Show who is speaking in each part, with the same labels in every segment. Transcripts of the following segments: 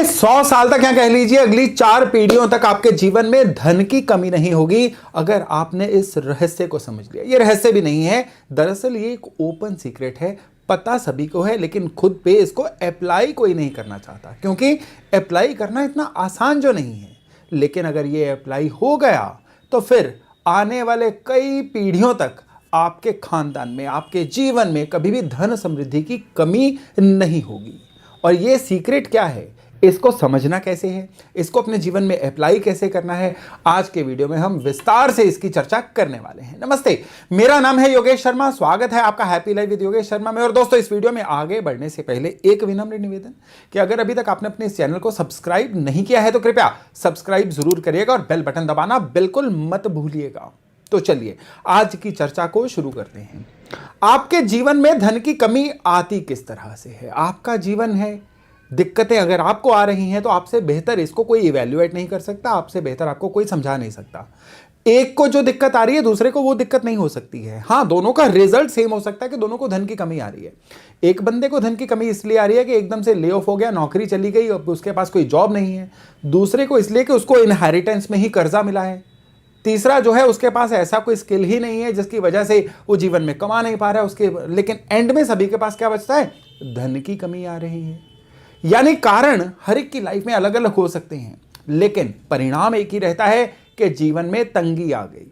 Speaker 1: 100 साल तक या कह लीजिए अगली 4 पीढ़ियों तक आपके जीवन में धन की कमी नहीं होगी अगर आपने इस रहस्य को समझ लिया। ये रहस्य भी नहीं है, दरअसल ये एक ओपन सीक्रेट है, पता सभी को है, लेकिन खुद पे इसको अप्लाई कोई नहीं करना चाहता, क्योंकि अप्लाई करना इतना आसान जो नहीं है। लेकिन अगर ये अप्लाई हो गया तो फिर आने वाले कई पीढ़ियों तक आपके खानदान में, आपके जीवन में कभी भी धन समृद्धि की कमी नहीं होगी। और ये सीक्रेट क्या है, इसको समझना कैसे है, इसको अपने जीवन में अप्लाई कैसे करना है, आज के वीडियो में हम विस्तार से इसकी चर्चा करने वाले हैं। नमस्ते, मेरा नाम है योगेश शर्मा, स्वागत है आपका happy life with Yogesh Sharma में। और दोस्तों, इस वीडियो में आगे बढ़ने से पहले एक विनम्र निवेदन कि अगर अभी तक आपने अपने इस चैनल को सब्सक्राइब नहीं किया है तो कृपया सब्सक्राइब जरूर करिएगा और बेल बटन दबाना बिल्कुल मत भूलिएगा। तो चलिए आज की चर्चा को शुरू करते हैं। आपके जीवन में धन की कमी आती किस तरह से है? आपका जीवन है, दिक्कतें अगर आपको आ रही हैं तो आपसे बेहतर इसको कोई इवैल्यूएट नहीं कर सकता, आपसे बेहतर आपको कोई समझा नहीं सकता। एक को जो दिक्कत आ रही है दूसरे को वो दिक्कत नहीं हो सकती है। हाँ, दोनों का रिजल्ट सेम हो सकता है कि दोनों को धन की कमी आ रही है। एक बंदे को धन की कमी इसलिए आ रही है कि एकदम से ले ऑफ हो गया, नौकरी चली गई, अब उसके पास कोई जॉब नहीं है। दूसरे को इसलिए कि उसको इनहेरिटेंस में ही कर्जा मिला है। तीसरा जो है उसके पास ऐसा कोई स्किल ही नहीं है जिसकी वजह से वो जीवन में कमा नहीं पा रहा है उसके, लेकिन एंड में सभी के पास क्या बचता है? धन की कमी आ रही है। यानी कारण हर एक की लाइफ में अलग अलग हो सकते हैं, लेकिन परिणाम एक ही रहता है कि जीवन में तंगी आ गई।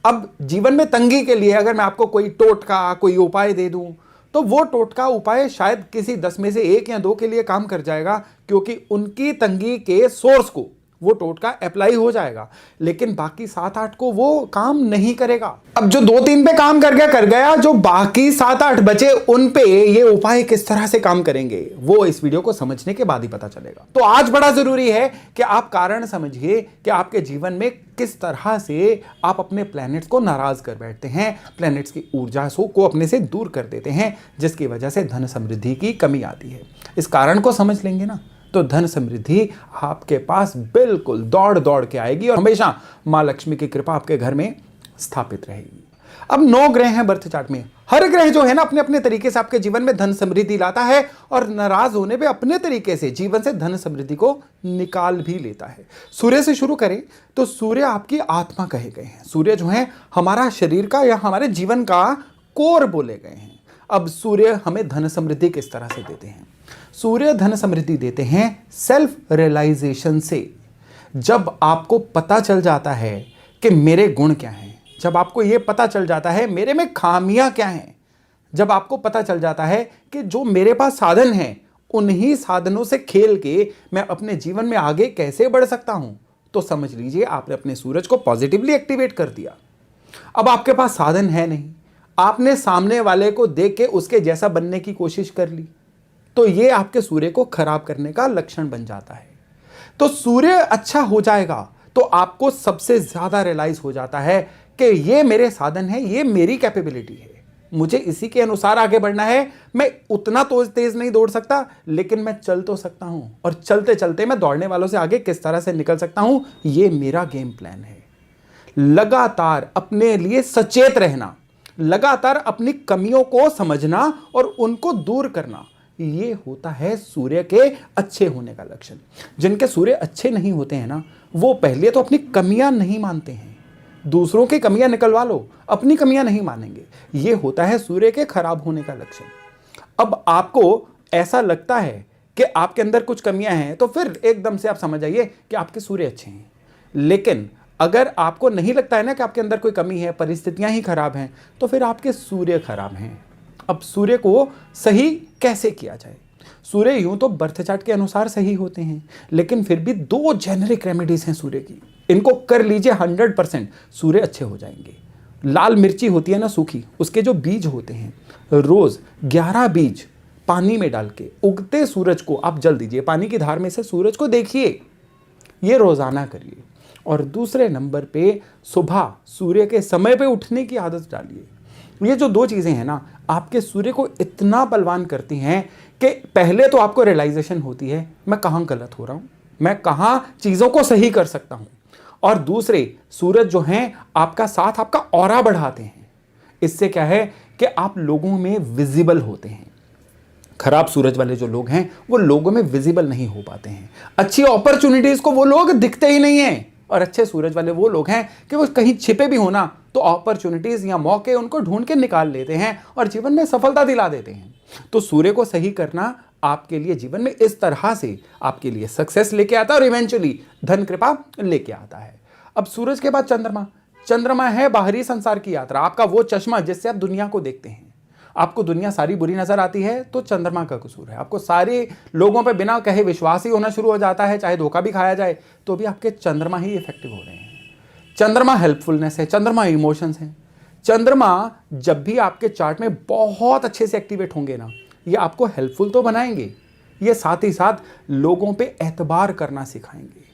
Speaker 1: अब जीवन में तंगी के लिए अगर मैं आपको कोई टोटका, कोई उपाय दे दूं तो वो टोटका उपाय शायद किसी 10 में से 1 या 2 के लिए काम कर जाएगा, क्योंकि उनकी तंगी के सोर्स को वो टोटका अप्लाई हो जाएगा, लेकिन बाकी 7-8 को वो काम नहीं करेगा। अब जो 2-3 पे काम कर गया, जो बाकी 7-8 बचे उन पे ये उपाय किस तरह से काम करेंगे वो इस वीडियो को समझने के बाद ही पता चलेगा। तो आज बड़ा जरूरी है कि आप कारण समझिए कि आपके जीवन में किस तरह से आप अपने प्लैनेट्स को नाराज कर बैठते हैं, प्लैनेट्स की ऊर्जा को अपने से दूर कर देते हैं, जिसकी वजह से धन समृद्धि की कमी आती है। इस कारण को समझ लेंगे ना तो धन समृद्धि आपके पास बिल्कुल दौड़ दौड़ के आएगी और हमेशा मां लक्ष्मी की कृपा आपके घर में स्थापित रहेगी। अब 9 ग्रह हैं बर्थ चार्ट में। हर ग्रह जो है ना अपने अपने तरीके से आपके जीवन में धन समृद्धि लाता है और नाराज होने पे अपने तरीके से जीवन से धन समृद्धि को निकाल भी लेता है। सूर्य से शुरू करें तो सूर्य आपकी आत्मा कहे गए हैं। सूर्य जो है हमारा शरीर का या हमारे जीवन का कोर बोले गए हैं। अब सूर्य हमें धन समृद्धि किस तरह से देते हैं? सूर्य धन समृद्धि देते हैं सेल्फ रियलाइजेशन से। जब आपको पता चल जाता है कि मेरे गुण क्या हैं, जब आपको यह पता चल जाता है मेरे में खामियां क्या हैं, जब आपको पता चल जाता है कि जो मेरे पास साधन हैं उन्हीं साधनों से खेल के मैं अपने जीवन में आगे कैसे बढ़ सकता हूं, तो समझ लीजिए आपने अपने सूरज को पॉजिटिवली एक्टिवेट कर दिया। अब आपके पास साधन है नहीं, आपने सामने वाले को देख के उसके जैसा बनने की कोशिश कर ली, तो ये आपके सूर्य को खराब करने का लक्षण बन जाता है। तो सूर्य अच्छा हो जाएगा तो आपको सबसे ज्यादा रियलाइज हो जाता है कि ये मेरे साधन है, ये मेरी कैपेबिलिटी है, मुझे इसी के अनुसार आगे बढ़ना है। मैं उतना तो तेज नहीं दौड़ सकता, लेकिन मैं चल तो सकता हूं, और चलते चलते मैं दौड़ने वालों से आगे किस तरह से निकल सकता हूं, ये मेरा गेम प्लान है। लगातार अपने लिए सचेत रहना, लगातार अपनी कमियों को समझना और उनको दूर करना, ये होता है सूर्य के अच्छे होने का लक्षण। जिनके सूर्य अच्छे नहीं होते हैं ना, वो पहले तो अपनी कमियां नहीं मानते हैं। दूसरों की कमियां निकलवा लो, अपनी कमियां नहीं मानेंगे। ये होता है सूर्य के खराब होने का लक्षण। अब आपको ऐसा लगता है कि आपके अंदर कुछ कमियां हैं तो फिर एकदम से आप समझ आइए कि आपके सूर्य अच्छे हैं। लेकिन अगर आपको नहीं लगता है ना कि आपके अंदर कोई कमी है, परिस्थितियां ही खराब हैं, तो फिर आपके सूर्य खराब हैं। अब सूर्य को सही कैसे किया जाए? सूर्य यूं तो बर्थ चार्ट के अनुसार सही होते हैं, लेकिन फिर भी 2 जेनेरिक रेमेडीज हैं सूर्य की। इनको कर लीजिए 100% सूर्य अच्छे हो जाएंगे। लाल मिर्ची होती है ना सूखी, उसके जो बीज होते हैं, रोज 11 बीज पानी में डाल के उगते सूरज को आप जल दीजिए। पानी की धार में से सूरज को देखिए, ये रोजाना करिए। और दूसरे नंबर पे सुबह सूर्य के समय पे उठने की आदत डालिए। ये जो 2 चीजें हैं ना, आपके सूर्य को इतना बलवान करती हैं कि पहले तो आपको रियलाइजेशन होती है मैं कहाँ गलत हो रहा हूँ, मैं कहाँ चीज़ों को सही कर सकता हूँ। और दूसरे सूरज जो हैं आपका साथ, आपका ऑरा बढ़ाते हैं। इससे क्या है कि आप लोगों में विजिबल होते हैं। खराब सूरज वाले जो लोग हैं वो लोगों में विजिबल नहीं हो पाते हैं। अच्छी अपॉर्चुनिटीज को वो लोग दिखते ही नहीं है। और अच्छे सूरज वाले वो लोग हैं कि वो कहीं छिपे भी होना तो अपॉर्चुनिटीज या मौके उनको ढूंढ के निकाल लेते हैं और जीवन में सफलता दिला देते हैं। तो सूर्य को सही करना आपके लिए जीवन में इस तरह से आपके लिए सक्सेस लेके आता है और इवेंचुअली धन कृपा लेके आता है। अब सूरज के बाद चंद्रमा। चंद्रमा है बाहरी संसार की यात्रा, आपका वो चश्मा जिससे आप दुनिया को देखते हैं। आपको दुनिया सारी बुरी नजर आती है तो चंद्रमा का कसूर है। आपको सारे लोगों पे बिना कहे विश्वास ही होना शुरू हो जाता है, चाहे धोखा भी खाया जाए तो भी आपके चंद्रमा ही इफेक्टिव हो रहे हैं। चंद्रमा हेल्पफुलनेस है, चंद्रमा इमोशंस है। चंद्रमा जब भी आपके चार्ट में बहुत अच्छे से एक्टिवेट होंगे ना, ये आपको हेल्पफुल तो बनाएंगे, ये साथ ही साथ लोगों पे एतबार करना सिखाएंगे।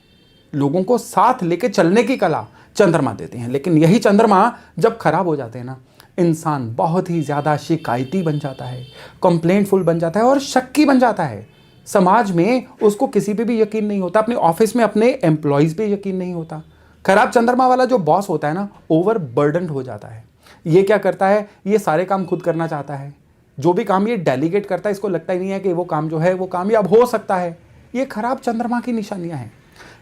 Speaker 1: लोगों को साथ लेके चलने की कला चंद्रमा देते हैं। लेकिन यही चंद्रमा जब खराब हो जाते हैं ना, इंसान बहुत ही ज़्यादा शिकायती बन जाता है, कंप्लेंटफुल बन जाता है और शक्की बन जाता है। समाज में उसको किसी पे भी यकीन नहीं होता, अपने ऑफिस में अपने एम्प्लॉयज़ पे यकीन नहीं होता। खराब चंद्रमा वाला जो बॉस होता है ना, ओवर बर्डन्ड हो जाता है। ये क्या करता है, ये सारे काम खुद करना चाहता है। जो भी काम ये डेलीगेट करता है, इसको लगता ही नहीं है कि वो काम जो है वो कामयाब हो सकता है। ये खराब चंद्रमा की निशानियां हैं।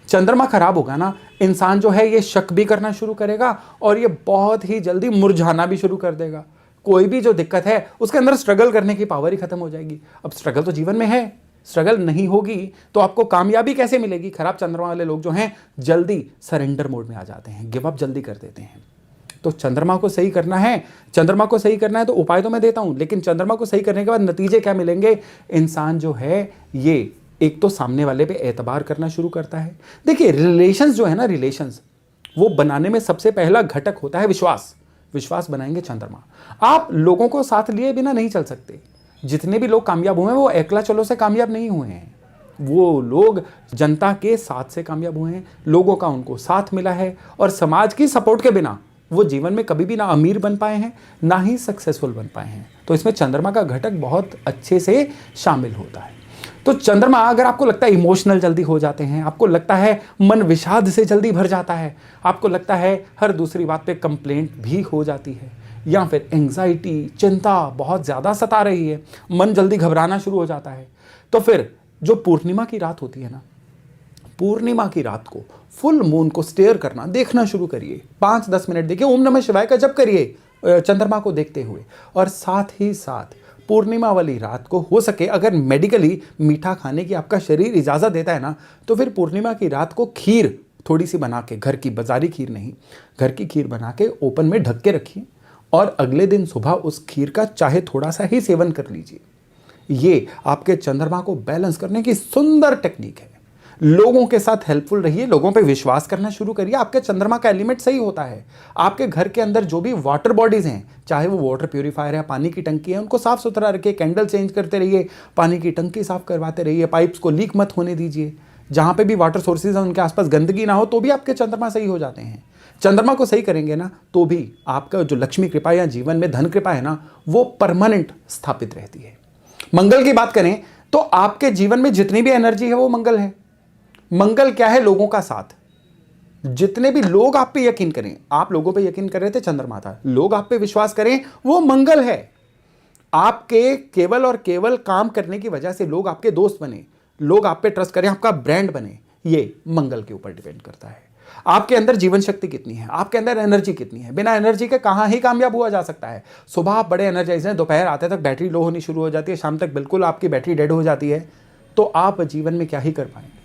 Speaker 1: चंद्रमा खराब होगा ना, इंसान जो है ये शक भी करना शुरू करेगा और ये बहुत ही जल्दी मुरझाना भी शुरू कर देगा। कोई भी जो दिक्कत है उसके अंदर स्ट्रगल करने की पावर ही खत्म हो जाएगी। अब स्ट्रगल तो जीवन में है, स्ट्रगल नहीं होगी तो आपको कामयाबी कैसे मिलेगी। खराब चंद्रमा वाले लोग जो हैं जल्दी सरेंडर मोड में आ जाते हैं, गिव अप जल्दी कर देते हैं। तो चंद्रमा को सही करना है, चंद्रमा को सही करना है तो उपाय तो मैं देता हूं, लेकिन चंद्रमा को सही करने के बाद नतीजे क्या मिलेंगे। इंसान जो है ये एक तो सामने वाले पे एतबार करना शुरू करता है। देखिए रिलेशंस जो है ना, रिलेशंस वो बनाने में सबसे पहला घटक होता है विश्वास। विश्वास बनाएंगे चंद्रमा। आप लोगों को साथ लिए बिना नहीं चल सकते। जितने भी लोग कामयाब हुए हैं वो एकला चलो से कामयाब नहीं हुए हैं, वो लोग जनता के साथ से कामयाब हुए हैं। लोगों का उनको साथ मिला है और समाज की सपोर्ट के बिना वो जीवन में कभी भी ना अमीर बन पाए हैं ना ही सक्सेसफुल बन पाए हैं। तो इसमें चंद्रमा का घटक बहुत अच्छे से शामिल होता है। तो चंद्रमा, अगर आपको लगता है इमोशनल जल्दी हो जाते हैं, आपको लगता है मन विषाद से जल्दी भर जाता है, आपको लगता है हर दूसरी बात पे कंप्लेंट भी हो जाती है, या फिर एंग्जाइटी चिंता बहुत ज़्यादा सता रही है, मन जल्दी घबराना शुरू हो जाता है, तो फिर जो पूर्णिमा की रात होती है ना, पूर्णिमा की रात को फुल मून को स्टेयर करना देखना शुरू करिए। 5-10 मिनट देखिए, ओम नमः शिवाय का जप करिए चंद्रमा को देखते हुए। और साथ ही साथ पूर्णिमा वाली रात को हो सके अगर मेडिकली मीठा खाने की आपका शरीर इजाज़त देता है ना, तो फिर पूर्णिमा की रात को खीर थोड़ी सी बना के, घर की बाजारी खीर नहीं, घर की खीर बना के ओपन में ढक के रखिए और अगले दिन सुबह उस खीर का चाहे थोड़ा सा ही सेवन कर लीजिए। ये आपके चंद्रमा को बैलेंस करने की सुंदर टेक्निक है। लोगों के साथ हेल्पफुल रहिए, लोगों पे विश्वास करना शुरू करिए। आपके चंद्रमा का एलिमेंट सही होता है। आपके घर के अंदर जो भी वाटर बॉडीज हैं, चाहे वो वाटर प्यूरिफायर है, पानी की टंकी है, उनको साफ सुथरा रखिए। कैंडल चेंज करते रहिए, पानी की टंकी साफ करवाते रहिए, पाइप्स को लीक मत होने दीजिए। जहां पे भी वाटर सोर्सेज हैं उनके आसपास गंदगी ना हो, तो भी आपके चंद्रमा सही हो जाते हैं। चंद्रमा को सही करेंगे ना तो भी आपका जो लक्ष्मी कृपा या जीवन में धन कृपा है ना, वो परमानेंट स्थापित रहती है। मंगल की बात करें तो आपके जीवन में जितनी भी एनर्जी है वो मंगल है। मंगल क्या है? लोगों का साथ। जितने भी लोग आप पे यकीन करें, आप लोगों पे यकीन कर रहे थे, चंद्रमा था। लोग आप पे विश्वास करें, वो मंगल है। आपके केवल और केवल काम करने की वजह से लोग आपके दोस्त बने, लोग आप पे ट्रस्ट करें, आपका ब्रांड बने, ये मंगल के ऊपर डिपेंड करता है। आपके अंदर जीवन शक्ति कितनी है, आपके अंदर एनर्जी कितनी है। बिना एनर्जी के कहां ही कामयाब हुआ जा सकता है। सुबह आप बड़े एनर्जाइज हैं, दोपहर आते तक बैटरी लो होनी शुरू हो जाती है, शाम तक बिल्कुल आपकी बैटरी डेड हो जाती है, तो आप जीवन में क्या ही कर पाएंगे।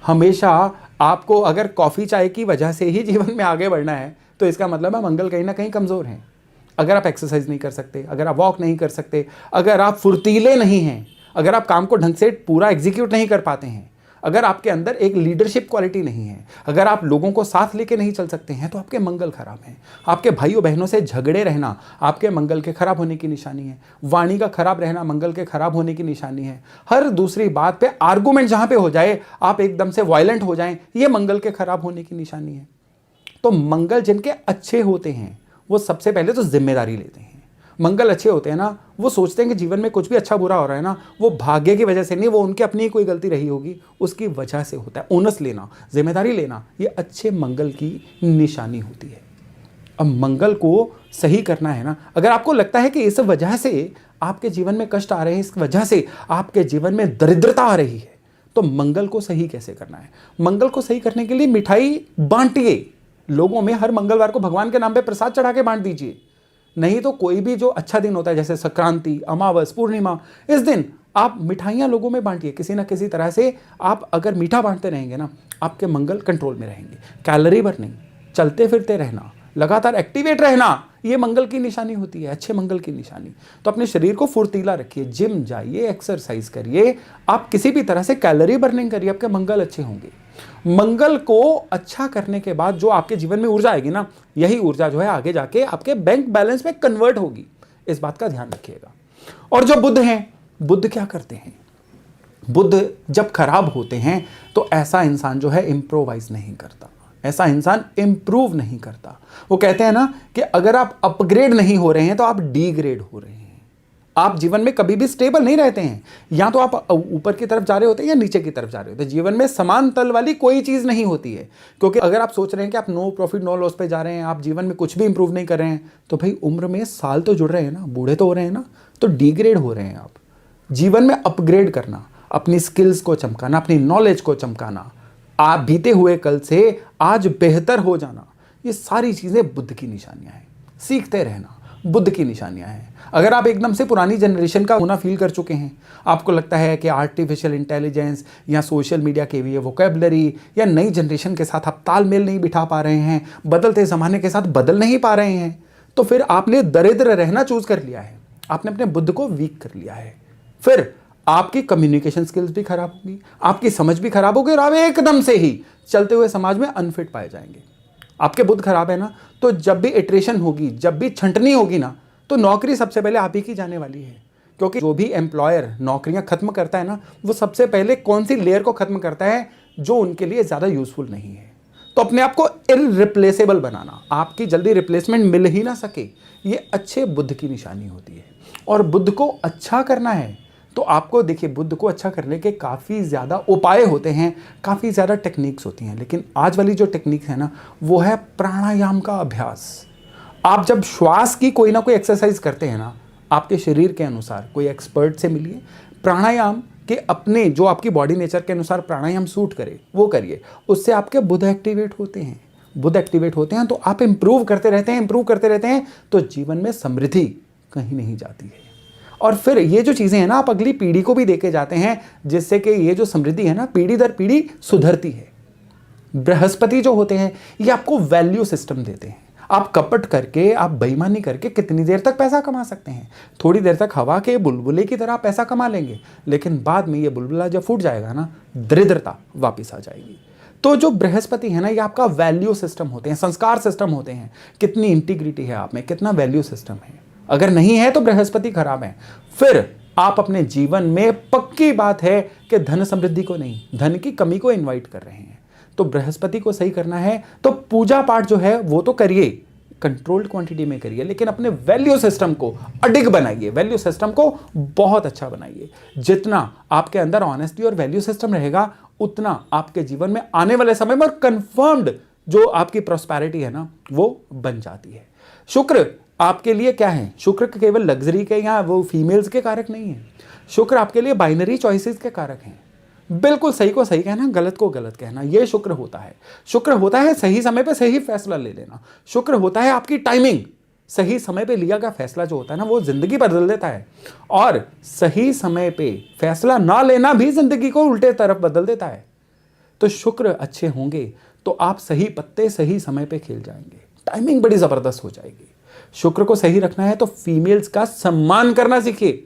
Speaker 1: हमेशा आपको अगर कॉफ़ी चाय की वजह से ही जीवन में आगे बढ़ना है तो इसका मतलब है मंगल कहीं ना कहीं कमज़ोर हैं। अगर आप एक्सरसाइज नहीं कर सकते, अगर आप वॉक नहीं कर सकते, अगर आप फुर्तीले नहीं हैं, अगर आप काम को ढंग से पूरा एग्जीक्यूट नहीं कर पाते हैं, अगर आपके अंदर एक लीडरशिप क्वालिटी नहीं है, अगर आप लोगों को साथ लेके नहीं चल सकते हैं, तो आपके मंगल खराब हैं। आपके भाइयों बहनों से झगड़े रहना आपके मंगल के खराब होने की निशानी है। वाणी का खराब रहना मंगल के खराब होने की निशानी है। हर दूसरी बात पे आर्गूमेंट जहां पे हो जाए, आप एकदम से वायलेंट हो जाएं, ये मंगल के खराब होने की निशानी है। तो मंगल जिनके अच्छे होते हैं वो सबसे पहले तो जिम्मेदारी लेते हैं। मंगल अच्छे होते हैं ना, वो सोचते हैं कि जीवन में कुछ भी अच्छा बुरा हो रहा है ना, वो भाग्य की वजह से नहीं, वो उनकी अपनी कोई गलती रही होगी उसकी वजह से होता है। ओनस लेना, जिम्मेदारी लेना, ये अच्छे मंगल की निशानी होती है। अब मंगल को सही करना है ना, अगर आपको लगता है कि इस वजह से आपके जीवन में कष्ट आ रहे हैं, इस वजह से आपके जीवन में दरिद्रता आ रही है, तो मंगल को सही कैसे करना है? मंगल को सही करने के लिए मिठाई बांटिए लोगों में, हर मंगलवार को भगवान के नाम पे प्रसाद चढ़ा के बांट दीजिए। नहीं तो कोई भी जो अच्छा दिन होता है जैसे संक्रांति, अमावस, पूर्णिमा, इस दिन आप मिठाइयाँ लोगों में बांटिए। किसी ना किसी तरह से आप अगर मीठा बांटते रहेंगे ना, आपके मंगल कंट्रोल में रहेंगे। कैलोरी बर्निंग, चलते फिरते रहना, लगातार एक्टिवेट रहना, ये मंगल की निशानी होती है, अच्छे मंगल की निशानी। तो अपने शरीर को फुर्तीला रखिए, जिम जाइए, एक्सरसाइज करिए, आप किसी भी तरह से कैलोरी बर्निंग करिए, आपके मंगल अच्छे होंगे। मंगल को अच्छा करने के बाद जो आपके जीवन में ऊर्जा आएगी ना, यही ऊर्जा जो है आगे जाके आपके बैंक बैलेंस में कन्वर्ट होगी। इस बात का ध्यान रखिएगा। और जो बुध हैं, बुध क्या करते हैं? बुध जब खराब होते हैं तो ऐसा इंसान जो है इंप्रोवाइज नहीं करता, ऐसा इंसान इंप्रूव नहीं करता। वो कहते हैं ना कि अगर आप अपग्रेड नहीं हो रहे हैं तो आप डीग्रेड हो रहे हैं। आप जीवन में कभी भी स्टेबल नहीं रहते हैं, या तो आप ऊपर की तरफ जा रहे होते हैं या नीचे की तरफ जा रहे होते हैं। जीवन में समान तल वाली कोई चीज नहीं होती है, क्योंकि अगर आप सोच रहे हैं कि आप नो प्रॉफिट नो लॉस पे जा रहे हैं, आप जीवन में कुछ भी इंप्रूव नहीं कर रहे हैं, तो भाई उम्र में साल तो जुड़ रहे हैं ना, बूढ़े तो हो रहे हैं ना, तो डीग्रेड हो रहे हैं आप। जीवन में अपग्रेड करना, अपनी स्किल्स को चमकाना, अपनी नॉलेज को चमकाना, आप बीते हुए कल से आज बेहतर हो जाना, ये सारी चीजें बुद्ध की निशानियां हैं। सीखते रहना बुद्ध की निशानियां हैं। अगर आप एकदम से पुरानी जनरेशन का होना फील कर चुके हैं, आपको लगता है कि आर्टिफिशियल इंटेलिजेंस या सोशल मीडिया के भी वोकैबुलरी या नई जनरेशन के साथ आप तालमेल नहीं बिठा पा रहे हैं, बदलते ज़माने के साथ बदल नहीं पा रहे हैं, तो फिर आपने दरिद्र रहना चूज कर लिया है, आपने अपने बुद्ध को वीक कर लिया है। फिर आपकी कम्युनिकेशन स्किल्स भी खराब होगी, आपकी समझ भी खराब होगी, और आप एकदम से ही चलते हुए समाज में अनफिट पाए जाएंगे। आपके बुद्ध खराब है ना, तो जब भी इटरेशन होगी, जब भी छंटनी होगी ना, तो नौकरी सबसे पहले आप ही की जाने वाली है। क्योंकि जो भी एम्प्लॉयर नौकरियां खत्म करता है ना, वो सबसे पहले कौन सी लेयर को खत्म करता है? जो उनके लिए ज़्यादा यूजफुल नहीं है। तो अपने आप को इररिप्लेसेबल बनाना, आपकी जल्दी रिप्लेसमेंट मिल ही ना सके, ये अच्छे बुद्ध की निशानी होती है। और बुद्ध को अच्छा करना है तो आपको देखिए, बुद्ध को अच्छा करने के काफ़ी ज़्यादा उपाय होते हैं, काफ़ी ज़्यादा टेक्निक्स होती हैं, लेकिन आज वाली जो टेक्निक है ना, वो है प्राणायाम का अभ्यास। आप जब श्वास की कोई ना कोई एक्सरसाइज करते हैं ना, आपके शरीर के अनुसार कोई एक्सपर्ट से मिलिए, प्राणायाम के अपने जो आपकी बॉडी नेचर के अनुसार प्राणायाम सूट करे वो करिए, उससे आपके बुध एक्टिवेट होते हैं। बुध एक्टिवेट होते हैं तो आप इंप्रूव करते रहते हैं, इंप्रूव करते रहते हैं, तो जीवन में समृद्धि कहीं नहीं जाती है। और फिर ये जो चीज़ें हैं ना, आप अगली पीढ़ी को भी देके जाते हैं, जिससे कि ये जो समृद्धि है ना, पीढ़ी दर पीढ़ी सुधरती है। बृहस्पति जो होते हैं, ये आपको वैल्यू सिस्टम देते हैं। आप कपट करके, आप बेईमानी करके कितनी देर तक पैसा कमा सकते हैं? थोड़ी देर तक हवा के बुलबुले की तरह पैसा कमा लेंगे, लेकिन बाद में ये बुलबुला जब फूट जाएगा ना, दरिद्रता वापस आ जाएगी। तो जो बृहस्पति है ना, ये आपका वैल्यू सिस्टम होते हैं, संस्कार सिस्टम होते हैं। कितनी इंटीग्रिटी है आप में, कितना वैल्यू सिस्टम है। अगर नहीं है तो बृहस्पति खराब है। फिर आप अपने जीवन में, पक्की बात है कि धन समृद्धि को नहीं, धन की कमी को इनवाइट कर रहे हैं। तो बृहस्पति को सही करना है तो पूजा पाठ जो है वो तो करिए, कंट्रोल्ड क्वांटिटी में करिए, लेकिन अपने वैल्यू सिस्टम को अडिग बनाइए, वैल्यू सिस्टम को बहुत अच्छा बनाइए। जितना आपके अंदर ऑनेस्टी और वैल्यू सिस्टम रहेगा, उतना आपके जीवन में आने वाले समय में कंफर्म्ड जो आपकी प्रॉस्पेरिटी है ना, वो बन जाती है। शुक्र आपके लिए क्या है? शुक्र केवल लग्जरी के या वो फीमेल्स के कारक नहीं है। शुक्र आपके लिए बाइनरी चॉइसेस के कारक हैं। बिल्कुल सही को सही कहना, गलत को गलत कहना, ये शुक्र होता है। शुक्र होता है सही समय पे सही फैसला ले लेना। शुक्र होता है आपकी टाइमिंग, सही समय पे लिया गया फैसला जो होता है ना, वो जिंदगी बदल देता है। और सही समय पे फैसला ना लेना भी जिंदगी को उल्टे तरफ बदल देता है। तो शुक्र अच्छे होंगे तो आप सही पत्ते सही समय पे खेल जाएंगे, टाइमिंग बड़ी जबरदस्त हो जाएगी। शुक्र को सही रखना है तो फीमेल्स का सम्मान करना सीखिए।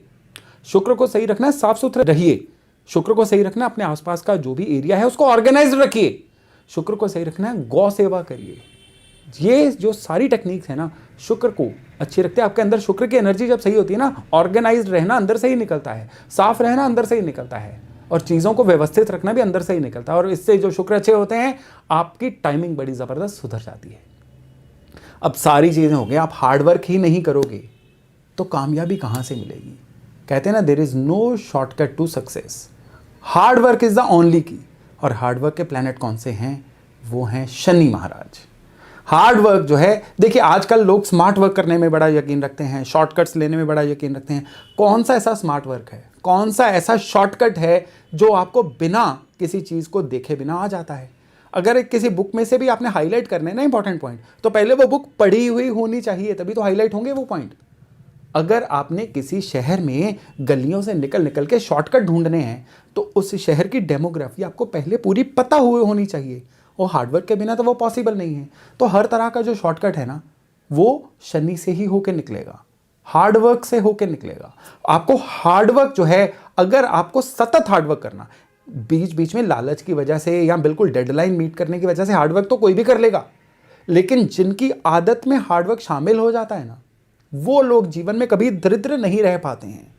Speaker 1: शुक्र को सही रखना है, साफ सुथरे रहिए। शुक्र को सही रखना है, अपने आसपास का जो भी एरिया है उसको ऑर्गेनाइज रखिए। शुक्र को सही रखना है, गौ सेवा करिए। ये जो सारी टेक्निक्स है ना, शुक्र को अच्छी रखते हैं। आपके अंदर शुक्र की एनर्जी जब सही होती है ना, ऑर्गेनाइज रहना अंदर से ही निकलता है, साफ रहना अंदर से ही निकलता है, और चीज़ों को व्यवस्थित रखना भी अंदर से ही निकलता है। और इससे जो शुक्र अच्छे होते हैं, आपकी टाइमिंग बड़ी ज़बरदस्त सुधर जाती है। अब सारी चीज़ें हो गई, आप हार्डवर्क ही नहीं करोगे तो कामयाबी कहाँ से मिलेगी? कहते हैं ना, there is no shortcut to success, hard work is the only key. और हार्डवर्क के प्लैनेट कौन से हैं? वो हैं शनि महाराज। हार्ड वर्क जो है, देखिए आजकल लोग स्मार्ट वर्क करने में बड़ा यकीन रखते हैं, शॉर्टकट्स लेने में बड़ा यकीन रखते हैं। कौन सा ऐसा स्मार्ट वर्क है, कौन सा ऐसा शॉर्टकट है जो आपको बिना किसी चीज़ को देखे बिना आ जाता है? अगर किसी बुक में से भी आपने हाईलाइट करने हैं ना इंपॉर्टेंट पॉइंट, तो पहले वो बुक पढ़ी हुई होनी चाहिए, तभी तो हाईलाइट होंगे वो पॉइंट। अगर आपने किसी शहर में गलियों से निकल निकल के शॉर्टकट ढूंढने हैं, तो उस शहर की डेमोग्राफी आपको पहले पूरी पता हुए होनी चाहिए, और हार्डवर्क के बिना तो वो पॉसिबल नहीं है। तो हर तरह का जो शॉर्टकट है ना, वो शनि से ही होके निकलेगा, हार्डवर्क से होके निकलेगा। आपको हार्डवर्क जो है, अगर आपको सतत हार्डवर्क करना, बीच बीच में लालच की वजह से या बिल्कुल डेडलाइन मीट करने की वजह से हार्डवर्क तो कोई भी कर लेगा, लेकिन जिनकी आदत में हार्डवर्क शामिल हो जाता है ना, वो लोग जीवन में कभी दरिद्र नहीं रह पाते हैं।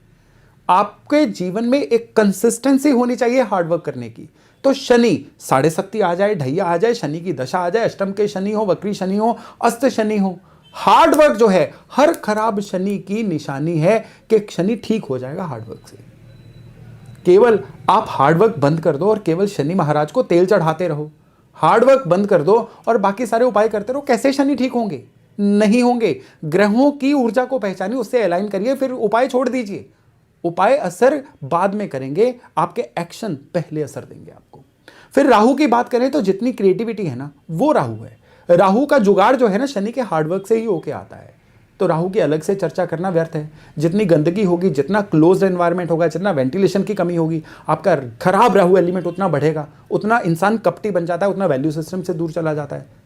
Speaker 1: आपके जीवन में एक कंसिस्टेंसी होनी चाहिए हार्डवर्क करने की। तो शनि साढ़े सत्ती आ जाए, ढैया आ जाए, शनि की दशा आ जाए, अष्टम के शनि हो, वक्री शनि हो, अस्त शनि हो, हार्डवर्क जो है हर खराब शनि की निशानी है कि शनि ठीक हो जाएगा हार्डवर्क से। केवल आप हार्डवर्क बंद कर दो और केवल शनि महाराज को तेल चढ़ाते रहो, हार्डवर्क बंद कर दो और बाकी सारे उपाय करते रहो, कैसे शनि ठीक होंगे? नहीं होंगे। ग्रहों की ऊर्जा को पहचानिए, उससे अलाइन करिए, फिर उपाय छोड़ दीजिए। उपाय असर बाद में करेंगे, आपके एक्शन पहले असर देंगे आपको। फिर राहु की बात करें तो जितनी क्रिएटिविटी है ना, वो राहु है। राहु का जुगाड़ जो है ना, शनि के हार्डवर्क से ही होके आता है। तो राहु की अलग से चर्चा करना व्यर्थ है। जितनी गंदगी होगी, जितना क्लोज्ड एनवायरनमेंट होगा, जितना वेंटिलेशन की कमी होगी, आपका खराब राहु एलिमेंट उतना बढ़ेगा, उतना इंसान कपटी बन जाता है, उतना वैल्यू सिस्टम से दूर चला जाता है।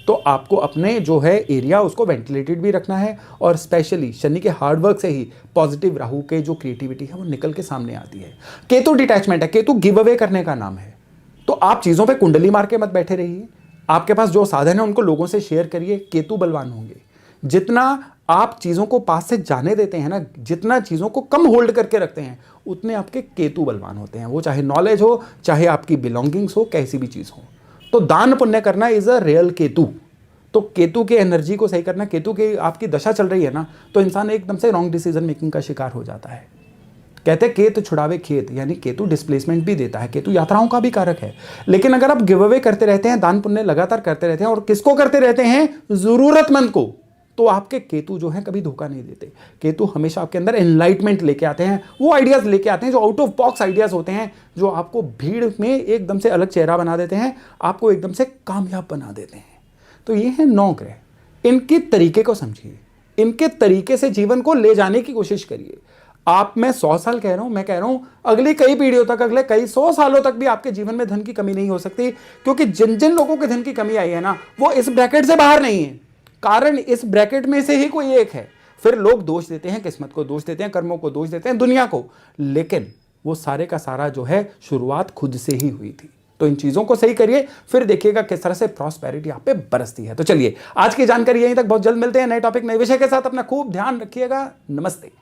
Speaker 1: तो आपको अपने जो है एरिया उसको वेंटिलेटेड भी रखना है, और स्पेशली शनि के हार्डवर्क से ही पॉजिटिव राहु के जो क्रिएटिविटी है वो निकल के सामने आती है। केतु डिटैचमेंट है, केतु गिव अवे करने का नाम है। तो आप चीज़ों पे कुंडली मार के मत बैठे रहिए, आपके पास जो साधन है उनको लोगों से शेयर करिए, केतु बलवान होंगे। जितना आप चीज़ों को पास से जाने देते हैं ना, जितना चीज़ों को कम होल्ड करके रखते हैं, उतने आपके केतु बलवान होते हैं। वो चाहे नॉलेज हो, चाहे आपकी बिलोंगिंग्स हो, कैसी भी चीज़ हो। तो दान पुण्य करना इज अ रियल केतु। तो केतु के एनर्जी को सही करना, केतु की आपकी दशा चल रही है ना, तो इंसान एकदम से रॉन्ग डिसीजन मेकिंग का शिकार हो जाता है। कहते हैं केतु छुड़ावे खेत, यानी केतु डिस्प्लेसमेंट भी देता है, केतु यात्राओं का भी कारक है। लेकिन अगर आप गिव अवे करते रहते हैं, दान पुण्य लगातार करते रहते हैं, और किसको करते रहते हैं? जरूरतमंद को, तो आपके केतु जो है कभी धोखा नहीं देते। केतु हमेशा आपके अंदर एनलाइटमेंट लेके आते हैं, वो आइडियाज लेके आते हैं जो आउट ऑफ बॉक्स आइडियाज होते हैं, जो आपको भीड़ में एकदम से अलग चेहरा बना देते हैं, आपको एकदम से कामयाब बना देते हैं। तो ये है 9 ग्रह। इनके तरीके को समझिए, इनके तरीके से जीवन को ले जाने की कोशिश करिए। आप, मैं 100 साल कह रहा हूं, मैं कह रहा हूं अगली कई पीढ़ियों तक, अगले कई 100 सालों तक भी आपके जीवन में धन की कमी नहीं हो सकती, क्योंकि जिन जिन लोगों के धन की कमी आई है ना, वो इस ब्रैकेट से बाहर नहीं है। कारण इस ब्रैकेट में से ही कोई एक है। फिर लोग दोष देते हैं, किस्मत को दोष देते हैं, कर्मों को दोष देते हैं, दुनिया को, लेकिन वो सारे का सारा जो है शुरुआत खुद से ही हुई थी। तो इन चीजों को सही करिए, फिर देखिएगा किस तरह से प्रॉस्पेरिटी आप पे बरसती है। तो चलिए, आज की जानकारी यहीं तक, बहुत जल्द मिलते हैं नए टॉपिक नए विषय के साथ। अपना खूब ध्यान रखिएगा। नमस्ते।